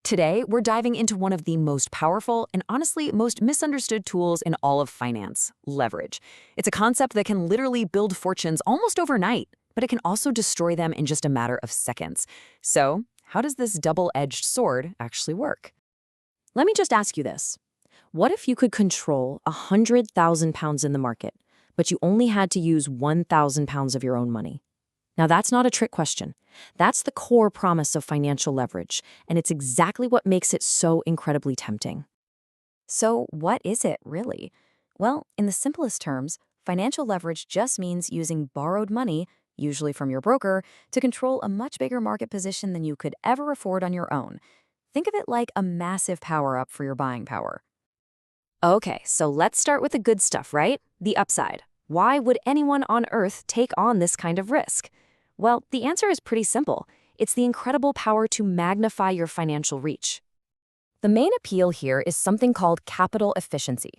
Today, we're diving into one of the most powerful and honestly most misunderstood tools in all of finance, leverage. It's a concept that can literally build fortunes almost overnight, but it can also destroy them in just a matter of seconds. So, how does this double-edged sword actually work? Let me just ask you this. What if you could control 100,000 pounds in the market, but you only had to use 1,000 pounds of your own money? Now, that's not a trick question. That's the core promise of financial leverage, and it's exactly what makes it so incredibly tempting. So, what is it, really? Well, in the simplest terms, financial leverage just means using borrowed money, usually from your broker, to control a much bigger market position than you could ever afford on your own. Think of it like a massive power-up for your buying power. Okay, so let's start with the good stuff, right? The upside. Why would anyone on Earth take on this kind of risk? Well, the answer is pretty simple. It's the incredible power to magnify your financial reach. The main appeal here is something called capital efficiency.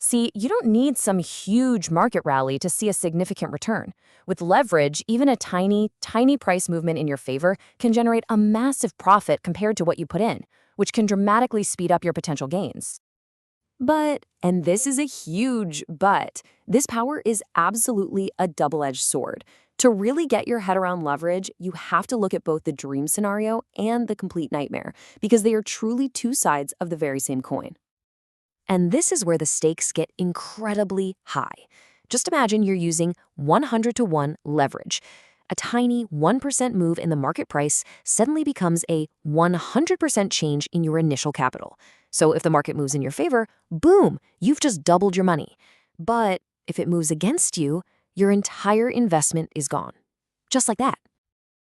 See, you don't need some huge market rally to see a significant return. With leverage, even a tiny price movement in your favor can generate a massive profit compared to what you put in, which can dramatically speed up your potential gains. But, and this is a huge but, this power is absolutely a double-edged sword. To really get your head around leverage, you have to look at both the dream scenario and the complete nightmare, because they are truly two sides of the very same coin. And this is where the stakes get incredibly high. Just imagine you're using 100-to-1 leverage. A tiny 1% move in the market price suddenly becomes a 100% change in your initial capital. So if the market moves in your favor, boom, you've just doubled your money. But if it moves against you, your entire investment is gone. Just like that.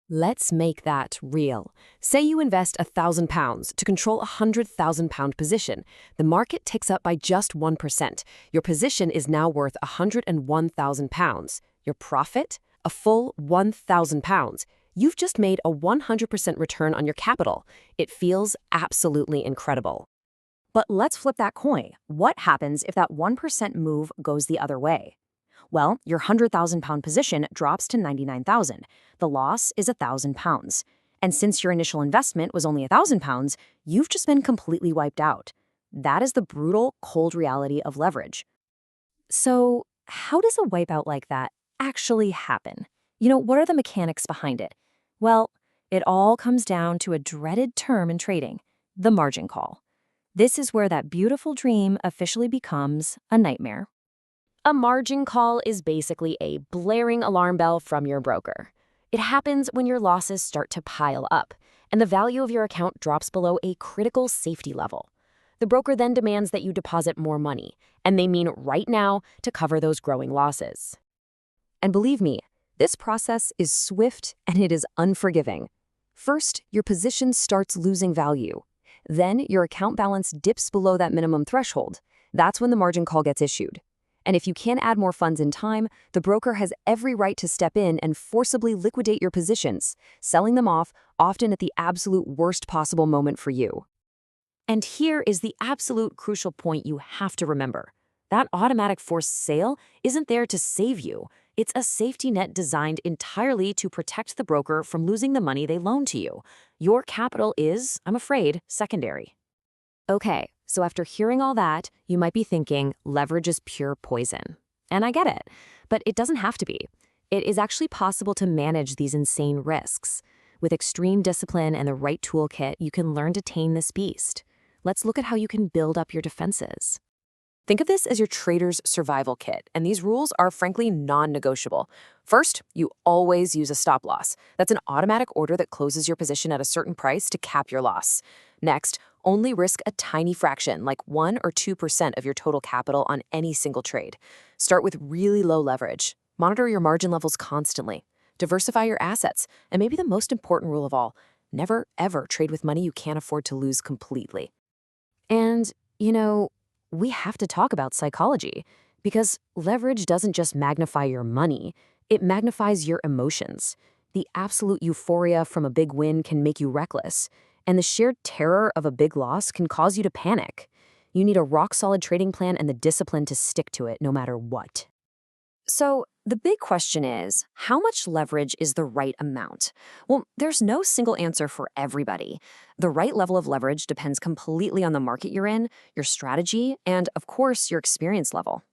Let's make that real. Say you invest £1,000 to control a 100,000-pound position. The market ticks up by just 1%. Your position is now worth £101,000. Your profit? A full £1,000. You've just made a 100% return on your capital. It feels absolutely incredible. But let's flip that coin. What happens if that 1% move goes the other way? Well, your 100,000-pound position drops to 99,000. The loss is £1,000. And since your initial investment was only £1,000, you've just been completely wiped out. That is the brutal, cold reality of leverage. So, how does a wipeout like that actually happen? What are the mechanics behind it? Well, it all comes down to a dreaded term in trading, the margin call. This is where that beautiful dream officially becomes a nightmare. A margin call is basically a blaring alarm bell from your broker. It happens when your losses start to pile up, and the value of your account drops below a critical safety level. The broker then demands that you deposit more money, and they mean right now, to cover those growing losses. And believe me, this process is swift and it is unforgiving. First, your position starts losing value. Then, your account balance dips below that minimum threshold. That's when the margin call gets issued. And if you can't add more funds in time, the broker has every right to step in and forcibly liquidate your positions, selling them off, often at the absolute worst possible moment for you. And here is the absolute crucial point you have to remember. That automatic forced sale isn't there to save you. It's a safety net designed entirely to protect the broker from losing the money they loan to you. Your capital is, I'm afraid, secondary. Okay, so after hearing all that, you might be thinking leverage is pure poison. And I get it, but it doesn't have to be. It is actually possible to manage these insane risks. With extreme discipline and the right toolkit, you can learn to tame this beast. Let's look at how you can build up your defenses. Think of this as your trader's survival kit, and these rules are frankly non-negotiable. First, you always use a stop loss. That's an automatic order that closes your position at a certain price to cap your loss. Next, only risk a tiny fraction, like 1 or 2% of your total capital on any single trade. Start with really low leverage. Monitor your margin levels constantly. Diversify your assets. And maybe the most important rule of all, never ever trade with money you can't afford to lose completely. And, we have to talk about psychology, because leverage doesn't just magnify your money, it magnifies your emotions. The absolute euphoria from a big win can make you reckless, and the sheer terror of a big loss can cause you to panic. You need a rock-solid trading plan and the discipline to stick to it no matter what. So The big question is, how much leverage is the right amount? Well, there's no single answer for everybody. The right level of leverage depends completely on the market you're in, your strategy, and of course, your experience level.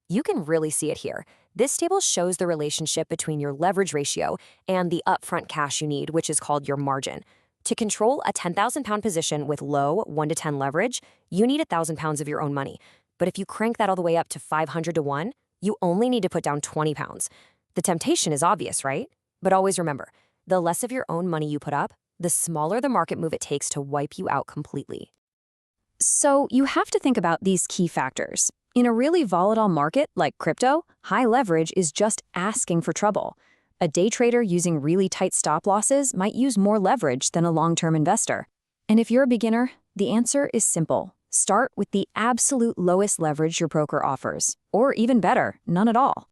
You can really see it here. This table shows the relationship between your leverage ratio and the upfront cash you need, which is called your margin. To control a 10,000 pound position with low 1 to 10 leverage, you need 1,000 pounds of your own money. But if you crank that all the way up to 500 to 1, you only need to put down 20 pounds. The temptation is obvious, right? But always remember, the less of your own money you put up, the smaller the market move it takes to wipe you out completely. So you have to think about these key factors. In a really volatile market like crypto, high leverage is just asking for trouble. A day trader using really tight stop losses might use more leverage than a long-term investor. And if you're a beginner, the answer is simple. Start with the absolute lowest leverage your broker offers, or even better, none at all.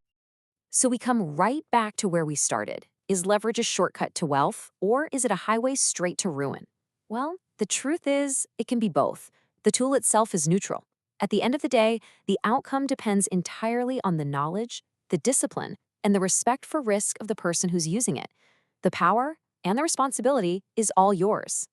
So we come right back to where we started. Is leverage a shortcut to wealth, or is it a highway straight to ruin? Well, the truth is, it can be both. The tool itself is neutral. At the end of the day, the outcome depends entirely on the knowledge, the discipline, and the respect for risk of the person who's using it. The power and the responsibility is all yours.